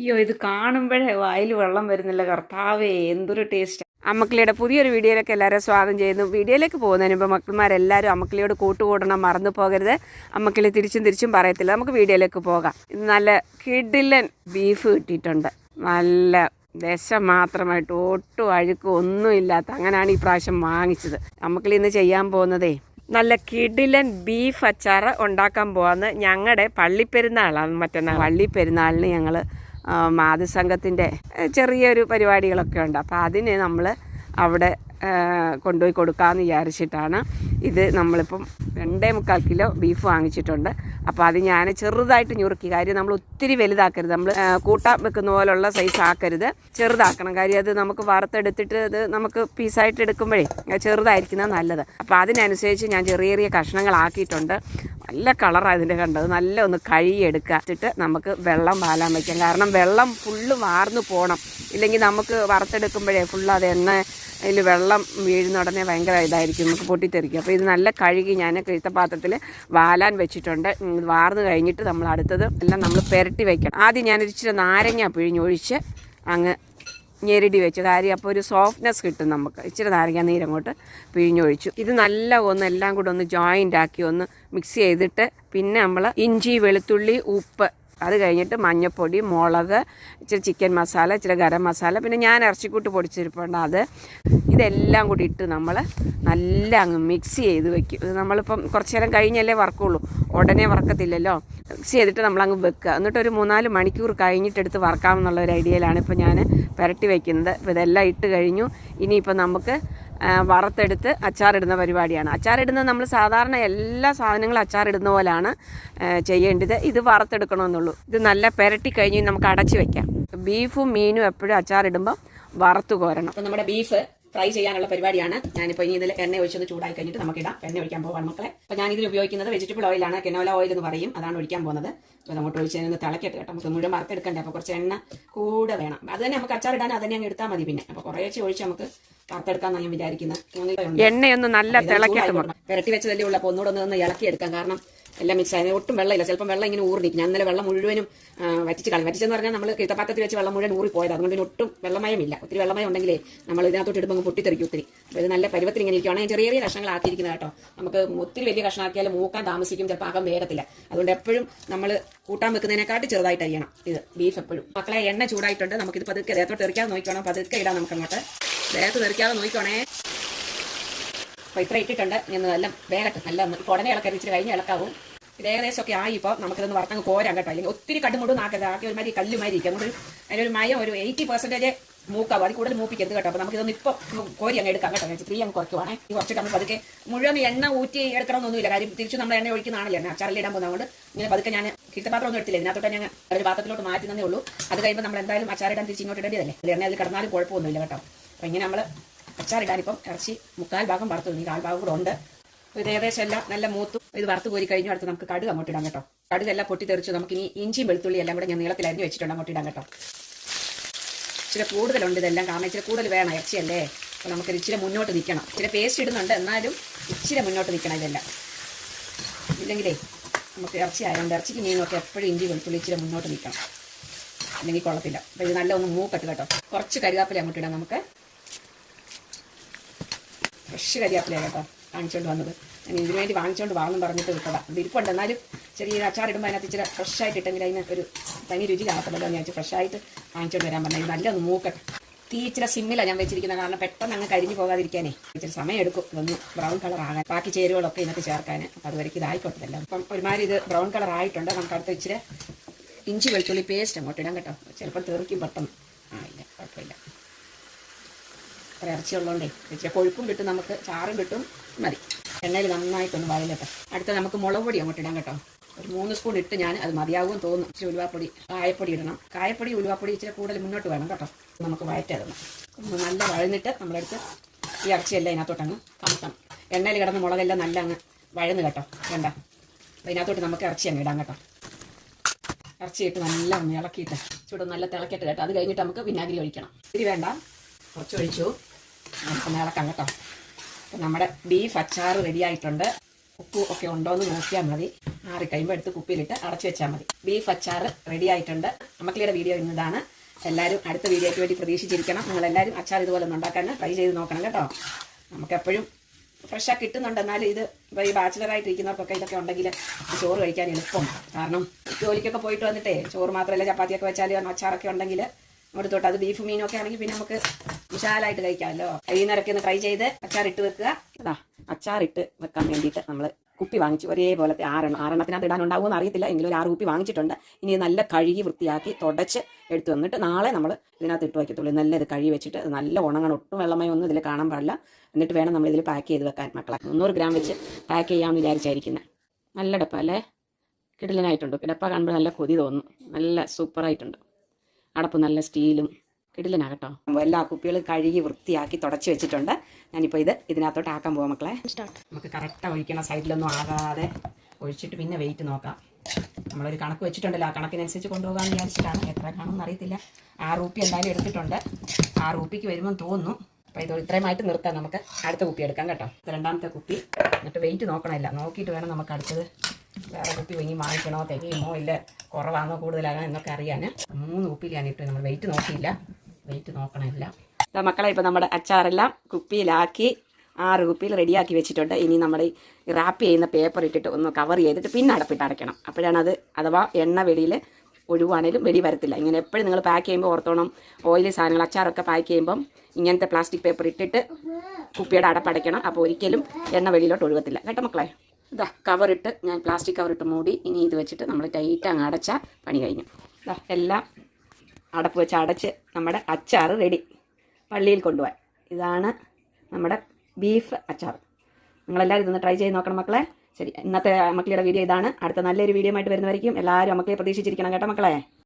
അയ്യോ, ഇത് കാണുമ്പോഴേ വായിൽ വെള്ളം വരുന്നില്ല. കർത്താവേ, എന്തൊരു ടേസ്റ്റ്! അമ്മക്കിളിയുടെ പുതിയൊരു വീഡിയോയിലേക്ക് എല്ലാവരും സ്വാഗതം ചെയ്യുന്നു. വീഡിയോയിലേക്ക് പോകുന്നതിന് മുമ്പ് മക്കളമാരെല്ലാവരും അമ്മക്കിളിയോട് കൂട്ടുകൂടണം, മറന്നു പോകരുത്. അമ്മക്കിളി തിരിച്ചും തിരിച്ചും പറയത്തില്ല. നമുക്ക് വീഡിയോയിലേക്ക് പോകാം. ഇത് നല്ല കിടിലൻ ബീഫ് കിട്ടിയിട്ടുണ്ട്. നല്ല ദശ മാത്രമായിട്ട് ഒട്ടും അഴുക്കും ഒന്നുമില്ലാത്ത, അങ്ങനെയാണ് ഈ പ്രാവശ്യം വാങ്ങിച്ചത്. അമ്മക്കിളി ഇന്ന് ചെയ്യാൻ പോകുന്നതേ നല്ല കിടിലൻ ബീഫ് അച്ചാറ് ഉണ്ടാക്കാൻ പോകാമെന്ന്. ഞങ്ങളുടെ പള്ളിപ്പെരുന്നാളാണ് മറ്റന്നാൾ. പള്ളിപ്പെരുന്നാളിന് ഞങ്ങൾ മാതൃസംഘത്തിൻ്റെ ചെറിയൊരു പരിപാടികളൊക്കെ ഉണ്ട്. അപ്പോൾ അതിന് നമ്മൾ അവിടെ കൊണ്ടുപോയി കൊടുക്കാമെന്ന് വിചാരിച്ചിട്ടാണ്. ഇത് നമ്മളിപ്പം 2.25 കിലോ ബീഫ് വാങ്ങിച്ചിട്ടുണ്ട്. അപ്പോൾ അത് ഞാൻ ചെറുതായിട്ട് ഞുറുക്കി. കാര്യം നമ്മൾ ഒത്തിരി വലുതാക്കരുത്, നമ്മൾ കൂട്ടാൻ വെക്കുന്ന പോലുള്ള സൈസ് ആക്കരുത്, ചെറുതാക്കണം. കാര്യം അത് നമുക്ക് വറുത്തെടുത്തിട്ട് അത് നമുക്ക് പീസായിട്ട് എടുക്കുമ്പോഴേ ചെറുതായിരിക്കുന്നത് നല്ലത്. അപ്പോൾ അതിനനുസരിച്ച് ഞാൻ ചെറിയ ചെറിയ കഷ്ണങ്ങളാക്കിയിട്ടുണ്ട്. നല്ല കളറാണ് ഇതിൻ്റെ കണ്ടത്. നല്ല ഒന്ന് കഴുകിയെടുക്കുക. നമുക്ക് വെള്ളം പാലാൻ വയ്ക്കാം. കാരണം വെള്ളം ഫുള്ള് വാർന്നു പോകണം. ഇല്ലെങ്കിൽ നമുക്ക് വറുത്തെടുക്കുമ്പോഴേ ഫുള്ള് അത് എണ്ണ അതിൽ വെള്ളം വീഴുന്ന ഉടനെ ഭയങ്കര ഇതായിരിക്കും, നമുക്ക് പൊട്ടിത്തെറിക്കും. അപ്പോൾ ഇത് നല്ല കഴുകി ഞാൻ കിഴുത്തപാത്രത്തിൽ വാലാൻ വെച്ചിട്ടുണ്ട്. വാർന്ന് കഴിഞ്ഞിട്ട് നമ്മൾ അടുത്തത് എല്ലാം നമ്മൾ പുരട്ടി വയ്ക്കണം. ആദ്യം ഞാനൊരു ഇച്ചിരി നാരങ്ങ പിഴിഞ്ഞൊഴിച്ച് അങ്ങ് ഞെരടി വെച്ചു. കാര്യം അപ്പോൾ ഒരു സോഫ്റ്റ്നെസ് കിട്ടും നമുക്ക്. ഇച്ചിരി നാരങ്ങ നീരങ്ങോട്ട് പിഴിഞ്ഞൊഴിച്ചു. ഇത് നല്ല ഒന്ന് എല്ലാം കൂടെ ഒന്ന് ജോയിൻ്റ് ആക്കി ഒന്ന് മിക്സ് ചെയ്തിട്ട് പിന്നെ നമ്മൾ ഇഞ്ചി, വെളുത്തുള്ളി, ഉപ്പ്, അത് കഴിഞ്ഞിട്ട് മഞ്ഞൾപ്പൊടി, മുളക്, ഇച്ചിരി ചിക്കൻ മസാല, ഇച്ചിരി ഗരം മസാല, പിന്നെ ഞാൻ ഇറച്ചിക്കൂട്ട് പൊടിച്ചിരിപ്പുണ്ട് അത്, ഇതെല്ലാം കൂടി ഇട്ട് നമ്മൾ നല്ല അങ്ങ് മിക്സ് ചെയ്ത് വെക്കും. ഇത് നമ്മളിപ്പം കുറച്ച് നേരം കഴിഞ്ഞല്ലേ വറക്കുള്ളൂ, ഉടനെ വറക്കത്തില്ലല്ലോ. മിക്സ് ചെയ്തിട്ട് നമ്മളങ്ങ് വെക്കുക. എന്നിട്ട് ഒരു 3-4 മണിക്കൂർ കഴിഞ്ഞിട്ടെടുത്ത് വറക്കാമെന്നുള്ള ഒരു ഐഡിയയിലാണ് ഇപ്പോൾ ഞാൻ പുരട്ടി വയ്ക്കുന്നത്. ഇപ്പോൾ ഇതെല്ലാം ഇട്ട് കഴിഞ്ഞു. ഇനിയിപ്പോൾ നമുക്ക് വറുത്തെടുത്ത് അച്ചാറിടുന്ന പരിപാടിയാണ്. അച്ചാറിടുന്നത് നമ്മൾ സാധാരണ എല്ലാ സാധനങ്ങളും അച്ചാറിടുന്ന പോലെയാണ് ചെയ്യേണ്ടത്. ഇത് വറുത്തെടുക്കണമെന്നുള്ളൂ. ഇത് നല്ല പുരട്ടി കഴിഞ്ഞ് നമുക്ക് അടച്ച് വയ്ക്കാം. ബീഫും മീനും എപ്പോഴും അച്ചാറിടുമ്പോൾ വറുത്ത് കോരണം. അപ്പോൾ നമ്മുടെ ബീഫ് ഫ്രൈ ചെയ്യാനുള്ള പരിപാടിയാണ്. ഞാനിപ്പോൾ ഇനി ഇതിൽ എണ്ണ ഒഴിച്ചൊന്ന് ചൂടായി കഴിഞ്ഞിട്ട് നമുക്കിടാം. എണ്ണ ഒഴിക്കാൻ പോകാം മക്കളെ. അപ്പോൾ ഞാനിതിൽ ഉപയോഗിക്കുന്നത് വെജിറ്റബിൾ ഓയിലാണ്, കെനോല ഓയിൽ എന്ന് പറയും. അതാണ് ഒഴിക്കാൻ പോകുന്നത്. അപ്പോൾ നമുക്ക് ഒഴിച്ചതിനൊന്ന് തിളക്കട്ടെ കേട്ടോ. നമുക്ക് മുഴുവൻ വറുത്തെടുക്കണ്ടേ, അപ്പോൾ കുറച്ച് എണ്ണ കൂടെ വേണം. അത് തന്നെ നമുക്ക് അച്ചാറിടാൻ അത് തന്നെ അങ്ങ് എടുത്താൽ മതി. പിന്നെ അപ്പോൾ കുറേശ്ശെ ഒഴിച്ച് നമുക്ക് വറുത്തെടുക്കാമെന്നാണ് ഞാൻ വിചാരിക്കുന്നത്. എണ്ണയൊന്ന് നല്ല തിളക്കിയിട്ട് പുരട്ടി വെച്ചതല്ലേ ഉള്ളൂ. അപ്പോൾ ഒന്നുകൂടെ ഒന്ന് ഇളക്കിയെടുക്കാം. കാരണം എല്ലാം മിക്സ് ആയത് ഒട്ടും വെള്ളമില്ല. ചിലപ്പോൾ വെള്ളം ഇങ്ങനെ ഊറിനിക്കും. ഞാൻ ഇന്നലെ വെള്ളം മുഴുവനും വറ്റിച്ച് കളയും. വറ്റിച്ചെന്ന് പറഞ്ഞാൽ നമ്മൾ കിഴുത്തപാത്രത്തിൽ വെച്ച് വെള്ളം മുഴുവൻ ഊറിപ്പോയത്. അതുകൊണ്ട് പിന്നെ ഒട്ടും വെള്ളമയമില്ല. ഒത്തിരി വെള്ളമയം ഉണ്ടെങ്കിലേ നമ്മൾ ഇതിനകത്തോട്ട് ഇടുമ്പോൾ പൊട്ടിത്തെറിക്കും ഒത്തിരി. അപ്പോൾ ഇത് നല്ല പരുവത്തിൽ ഇങ്ങനെ ഇരിക്കുകയാണ്. ഞാൻ ചെറിയ ചെറിയ കഷ്ണങ്ങളാക്കിയിരിക്കുന്നത് കേട്ടോ. നമുക്ക് ഒത്തിരി വലിയ കഷ്ണമാക്കിയാൽ മൂക്കാൻ താമസിക്കും, ചിലപ്പോൾ അകം വേഗത്തില്ല. അതുകൊണ്ട് എപ്പോഴും നമ്മൾ കൂട്ടാൻ വെക്കുന്നതിനെക്കാട്ടി ചെറുതായിട്ട് അരിയണം ഇത് ബീഫ് എപ്പോഴും. മക്കളെ, എണ്ണ ചൂടായിട്ടുണ്ട്. നമുക്കിത് പതുക്കെ ദേഹത്തോട്ട് തെറിക്കാതെ നോക്കണം. പതുക്കെ ഇടാം നമുക്ക് അങ്ങോട്ട്. ദേഹത്ത് തെറിക്കാതെ നോക്കണേ. അപ്പോൾ ഇത്ര ഇട്ടിട്ടുണ്ട്. ഞാൻ നല്ല വേഗട്ടെ. നല്ല ഇപ്പോൾ ഉടനെ ഇളക്കരുത്, ഇച്ചിരി കഴിഞ്ഞ് ഇളക്കാവും. ഇത് ഏകദേശമൊക്കെ ആയി. ഇപ്പോൾ നമുക്കിതൊന്ന് വറുത്തങ്ങ് കോരാൻ കേട്ടോ. അല്ലെങ്കിൽ ഒത്തിരി കടുമുടും ആക്കരുത്. ആക്കി ഒരുമാതിരി കല്ലുമാതിരി ഇരിക്കും. അതുകൊണ്ട് അതിനൊരു മയം ഒരു 80% മൂക്കാവും. അതിൽ കൂടുതൽ മൂപ്പിക്കരുത് കേട്ടോ. അപ്പോൾ നമുക്കിതൊന്ന് ഇപ്പോൾ കോരി അങ്ങ് എടുക്കാം കേട്ടോ. ഞാൻ തീ അങ്ങ് കുറയ്ക്കുവാണേ. ഈ കുറച്ചിട്ട് നമ്മൾ പതുക്കെ മുഴുവൻ എണ്ണ ഊറ്റി എടുക്കണമെന്നൊന്നുമില്ല. കാര്യം തിരിച്ച് നമ്മൾ എണ്ണ ഒഴിക്കുന്നതാണല്ലോ. എണ്ണ അച്ചാറിലിടാൻ പോകുന്നതുകൊണ്ട് ഇങ്ങനെ പതുക്കെ ഞാൻ കിഴുത്തപാത്രം ഒന്നും എടുത്തില്ല. ഇതിനകത്തോട്ട് ഞാൻ ഒരു പാത്രത്തിലോട്ട് മാറ്റുന്നതേ ഉള്ളൂ. അത് കഴിയുമ്പോൾ നമ്മൾ എന്തായാലും അച്ചാറിടാൻ തിരിച്ച് ഇങ്ങോട്ട് ഇടേണ്ടതല്ലേ. അത് എണ്ണ അതിൽ കിടന്നാലും കുഴപ്പമൊന്നുമില്ല കേട്ടോ. അപ്പോൾ ഇങ്ങനെ നമ്മൾ അച്ചാറിടാനിപ്പം ഇറച്ചി 3/4 ഭാഗം വറുത്തു. ഈ 1/4 ഭാഗം കൂടെ ഉണ്ട്. ഇത് ഏകദേശം എല്ലാം നല്ല മൂത്തും. ഇത് വറുത്ത് കോരി കഴിഞ്ഞു. അടുത്ത് നമുക്ക് കടുക് അങ്ങോട്ട് ഇടാം കേട്ടോ. കടുകെല്ലാം പൊട്ടിത്തെറിച്ചു. നമുക്ക് ഇനി ഇഞ്ചിയും വെളുത്തുള്ളി എല്ലാം കൂടെ ഞാൻ നീളത്തിൽ അരിഞ്ഞ് വെച്ചിട്ടുണ്ട്, അങ്ങോട്ട് ഇടാം കേട്ടോ. ഇച്ചിരി കൂടുതലുണ്ട് ഇതെല്ലാം. കാരണം ഇച്ചിരി കൂടുതൽ വേണം, ഇറച്ചിയല്ലേ. അപ്പോൾ നമുക്ക് ഇച്ചിരി മുന്നോട്ട് നിൽക്കണം. ഇച്ചിരി പേസ്റ്റ് ഇടുന്നുണ്ട്, എന്നാലും ഇച്ചിരി മുന്നോട്ട് നിൽക്കണം ഇതെല്ലാം. ഇല്ലെങ്കിലേ നമുക്ക് ഇറച്ചി ആയതുകൊണ്ട് ഇറച്ചിക്ക് മീനൊക്കെ എപ്പോഴും ഇഞ്ചി വെളുത്തുള്ളി ഇച്ചിരി മുന്നോട്ട് നിൽക്കണം, അല്ലെങ്കിൽ കൊള്ളത്തില്ല. അപ്പോൾ ഇത് നല്ല ഒന്ന് മൂക്കട്ട് കേട്ടോ. കുറച്ച് കരിവേപ്പില അങ്ങോട്ട് ഇടാം നമുക്ക്. ഫ്രഷ് കരിവേപ്പില കേട്ടോ വാങ്ങിച്ചുകൊണ്ട് വന്നത്. ഞാൻ ഇതിനു വേണ്ടി വാങ്ങിച്ചുകൊണ്ട് വാങ്ങും പറഞ്ഞിട്ട് വിട്ടതാണ്. ഇത് ഇരിപ്പുണ്ട്. എന്നാലും ചെറിയ അച്ചാറിടുമ്പോൾ അതിനകത്ത് ഇച്ചിരി ഫ്രഷായിട്ട് ഇട്ടെങ്കിൽ അതിന് ഒരു തനി രുചി കാണത്തില്ലല്ലോ എന്ന് വെച്ചാൽ ഫ്രഷായിട്ട് വാങ്ങിച്ചുകൊണ്ട് വരാൻ പറഞ്ഞാൽ. ഇത് നല്ല ഒന്ന് മൂക്കട്ടെ. തീ ഇച്ചിരി സിമ്മിലാണ് ഞാൻ വെച്ചിരിക്കുന്നത്. കാരണം പെട്ടെന്ന് അങ്ങ് കരിഞ്ഞു പോകാതിരിക്കാനേ ഇച്ചിരി സമയം എടുക്കും ഇതൊന്ന് ബ്രൗൺ കളർ ആകാൻ. ബാക്കി ചേരുവകളൊക്കെ ഇതിനകത്ത് ചേർക്കാൻ. അപ്പോൾ അതുവരെയ്ക്ക് ഇതായിക്കോട്ടില്ല. അപ്പം ഒരുമാതിരി ഇത് ബ്രൗൺ കളർ ആയിട്ടുണ്ട്. നമുക്ക് അടുത്ത് ഇച്ചിരി ഇഞ്ചി വെളുത്തുള്ളി പേസ്റ്റ് അങ്ങോട്ട് ഇടാം കേട്ടോ. ചിലപ്പോൾ തെറിക്കും പെട്ടെന്ന്. ഇല്ല, കുഴപ്പമില്ല. അത്ര ഇറച്ചി ഉള്ളതുകൊണ്ടേ ഇച്ചിരി കൊഴുപ്പും കിട്ടും, നമുക്ക് ചാറും കിട്ടും. മതി. എണ്ണയിൽ നന്നായിട്ടൊന്ന് വയലട്ടെ. അടുത്ത നമുക്ക് മുളക് പൊടി അങ്ങോട്ട് ഇടാം കേട്ടോ. ഒരു 3 സ്പൂൺ ഇട്ട് ഞാൻ അത് മതിയാകുമെന്ന് തോന്നുന്നു. ഇച്ചിരി ഉലുവാപ്പൊടി, കായപ്പൊടി ഇടണം. കായപ്പൊടി ഉലുവാപ്പൊടി ഇച്ചിരി കൂടുതൽ മുന്നോട്ട് വേണം കേട്ടോ. നമുക്ക് വയറ്റതൊന്ന് നല്ല വഴന്നിട്ട് നമ്മളെടുത്ത് ഈ ഇറച്ചിയെല്ലാം ഇതിനകത്തോട്ടങ്ങ് കമത്തണം. എണ്ണയിൽ കിടന്ന മുളകെല്ലാം നല്ല അങ്ങ് വഴന്ന് കേട്ടോ. വേണ്ട, അപ്പോൾ ഇതിനകത്തോട്ട് നമുക്ക് ഇറച്ചി അങ്ങ് ഇടാം കേട്ടോ. ഇറച്ചി ഇട്ട് നല്ല ഒന്ന് ഇളക്കിയിട്ട് ചൂട് നല്ല തിളക്കിയിട്ട് കേട്ടോ. അത് കഴിഞ്ഞിട്ട് നമുക്ക് വിനാഗിരി ഒഴിക്കണം. ഇത്തിരി വേണ്ട, കുറച്ച് ഒഴിച്ചു. നമുക്കൊന്ന് ഇളക്കാം കേട്ടോ. അപ്പോൾ നമ്മുടെ ബീഫ് അച്ചാർ റെഡി ആയിട്ടുണ്ട്. ഉപ്പ് ഒക്കെ ഉണ്ടോ എന്ന് നോക്കിയാൽ മതി. ആറിക്കഴിയുമ്പോൾ എടുത്ത് കുപ്പിയിലിട്ട് അടച്ചു വെച്ചാൽ മതി. ബീഫ് അച്ചാർ റെഡി ആയിട്ടുണ്ട്. അമ്മക്കിളിയുടെ വീഡിയോ ഇന്നതാണ്. എല്ലാവരും അടുത്ത വീഡിയോയ്ക്ക് വേണ്ടി പ്രതീക്ഷിച്ചിരിക്കണം. നിങ്ങളെല്ലാവരും അച്ചാർ ഇതുപോലെ ഒന്ന് ഉണ്ടാക്കാൻ ട്രൈ ചെയ്ത് നോക്കണം കേട്ടോ. നമുക്കെപ്പോഴും ഫ്രഷാಗಿ കിട്ടുന്നുണ്ട്. എന്നാലും ഇത് ഇപ്പോൾ ഈ ബാച്ചിലറായിട്ടിരിക്കുന്നവർക്കൊക്കെ ഇതൊക്കെ ഉണ്ടെങ്കിൽ ചോറ് കഴിക്കാൻ എളുപ്പമാണ്. കാരണം ജോലിക്കൊക്കെ പോയിട്ട് വന്നിട്ടേ ചോറ് മാത്രമല്ല ചപ്പാത്തിയൊക്കെ വെച്ചാൽ അച്ചാറൊക്കെ ഉണ്ടെങ്കിൽ അങ്ങോട്ട് തൊട്ട് അത് ബീഫ് മീനൊക്കെ ആണെങ്കിൽ പിന്നെ നമുക്ക് വിശാലമായിട്ട് കഴിക്കാമല്ലോ. വൈകുന്നേരമൊക്കെ ഒന്ന് ട്രൈ ചെയ്ത് അച്ചാറിട്ട് വെക്കുക. അതാ അച്ചാറിട്ട് വെക്കാൻ വേണ്ടിയിട്ട് നമ്മൾ കുപ്പി വാങ്ങിച്ചു. ഒരേപോലത്തെ 6 എണ്ണത്തിനകത്ത് ഇടാനുണ്ടാവുമെന്ന് അറിയത്തില്ല, എങ്കിലും ഒരു 6 കുപ്പി വാങ്ങിച്ചിട്ടുണ്ട്. ഇനി നല്ല കഴുകി വൃത്തിയാക്കി തുടച്ച് എടുത്തു വന്നിട്ട് നാളെ നമ്മൾ ഇതിനകത്ത് ഇട്ട് വയ്ക്കത്തുള്ളൂ. നല്ല ഇത് കഴുകി വെച്ചിട്ട് നല്ല ഉണങ്ങണം. ഒട്ടും വെള്ളമയം ഒന്നും ഇതിൽ കാണാൻ പാടില്ല. എന്നിട്ട് വേണം നമ്മൾ ഇതിൽ പാക്ക് ചെയ്ത് വെക്കാൻ. മക്കളെ 300 ഗ്രാം വെച്ച് പാക്ക് ചെയ്യാമെന്ന് വിചാരിച്ചായിരിക്കുന്നത്. നല്ല ഡപ്പ അല്ലേ, കിടിലനായിട്ടുണ്ട്. ഡപ്പ കാണുമ്പോൾ നല്ല കൊതി തോന്നുന്നു. നല്ല സൂപ്പറായിട്ടുണ്ട്. അടപ്പ് നല്ല സ്റ്റീലും കിടിലനാകട്ടോ. എല്ലാ കുപ്പികളും കഴുകി വൃത്തിയാക്കി തുടച്ച് വെച്ചിട്ടുണ്ട്. ഞാനിപ്പോൾ ഇതിനകത്തോട്ട് ആക്കാൻ പോവാം മക്കളെ. നമുക്ക് കറക്റ്റാണ് ഒഴിക്കണം, സൈഡിലൊന്നും ആകാതെ ഒഴിച്ചിട്ട് പിന്നെ വെയിറ്റ് നോക്കാം. നമ്മളൊരു കണക്ക് വെച്ചിട്ടുണ്ടല്ലോ, ആ കണക്കിനനുസരിച്ച് കൊണ്ടുപോകാമെന്ന് വിചാരിച്ചിട്ടാണ്. എത്ര കാണുമെന്ന് അറിയത്തില്ല. 6 കുപ്പി എന്തായാലും എടുത്തിട്ടുണ്ട്. 6 കുപ്പിക്ക് വരുമ്പോൾ തോന്നുന്നു. അപ്പോൾ ഇത് ഇത്രയുമായിട്ട് നിർത്താം. നമുക്ക് അടുത്ത കുപ്പി എടുക്കാം കേട്ടോ. രണ്ടാമത്തെ കുപ്പി എന്നിട്ട് വെയിറ്റ് നോക്കണമില്ല, നോക്കിയിട്ട് വേണം നമുക്ക് അടുത്തത് വേറെ കുപ്പി വാങ്ങി വാങ്ങിക്കണോ, തികയുമോ ഇല്ല കുറവാണോ കൂടുതലാണോ എന്നൊക്കെ അറിയാൻ. 3 കുപ്പിയിലാണ് ഇട്ട്. നമ്മൾ വെയിറ്റ് നോക്കിയില്ല, വെയിറ്റ് നോക്കണമില്ല. മക്കളെ ഇപ്പോൾ നമ്മുടെ അച്ചാറെല്ലാം കുപ്പിയിലാക്കി 6 കുപ്പിയിൽ റെഡിയാക്കി വെച്ചിട്ടുണ്ട്. ഇനി നമ്മൾ ഈ റാപ്പ് ചെയ്യുന്ന പേപ്പർ ഇട്ടിട്ട് ഒന്ന് കവർ ചെയ്തിട്ട് പിന്നെ അടപ്പിട്ട് അടയ്ക്കണം. അപ്പോഴാണ് അത് അഥവാ എണ്ണ വെളിയിൽ ഒഴിവാണേലും വെടി വരത്തില്ല. ഇങ്ങനെ എപ്പോഴും നിങ്ങൾ പാക്ക് ചെയ്യുമ്പോൾ ഓർത്തോണം, ഓയിലി സാധനങ്ങൾ അച്ചാറൊക്കെ പാക്ക് ചെയ്യുമ്പം ഇങ്ങനത്തെ പ്ലാസ്റ്റിക് പേപ്പർ ഇട്ടിട്ട് കുപ്പിയുടെ അടപ്പടയ്ക്കണം. അപ്പോൾ ഒരിക്കലും എണ്ണ വെളിയിലോട്ട് ഒഴുകത്തില്ല കേട്ടോ മക്കളെ. ഇതാ കവറിട്ട് ഞാൻ പ്ലാസ്റ്റിക് കവറിട്ട് മൂടി. ഇനി ഇത് വെച്ചിട്ട് നമ്മൾ ടൈറ്റ് അങ്ങ് അടച്ചാൽ പണി കഴിഞ്ഞു. ഇതാ എല്ലാം അടപ്പ് വെച്ച് അടച്ച് നമ്മുടെ അച്ചാർ റെഡി. പള്ളിയിൽ കൊണ്ടുപോകാൻ ഇതാണ് നമ്മുടെ ബീഫ് അച്ചാർ. നിങ്ങളെല്ലാവരും ഇതൊന്ന് ട്രൈ ചെയ്ത് നോക്കണം മക്കളെ. ശരി, ഇന്നത്തെ അമ്മക്കിളിയുടെ വീഡിയോ ഇതാണ്. അടുത്ത നല്ലൊരു വീഡിയോ ആയിട്ട് വരുന്നവരിക്കും എല്ലാവരും അമ്മക്കിളിയെ പ്രതീക്ഷിച്ചിരിക്കണം കേട്ടോ മക്കളെ.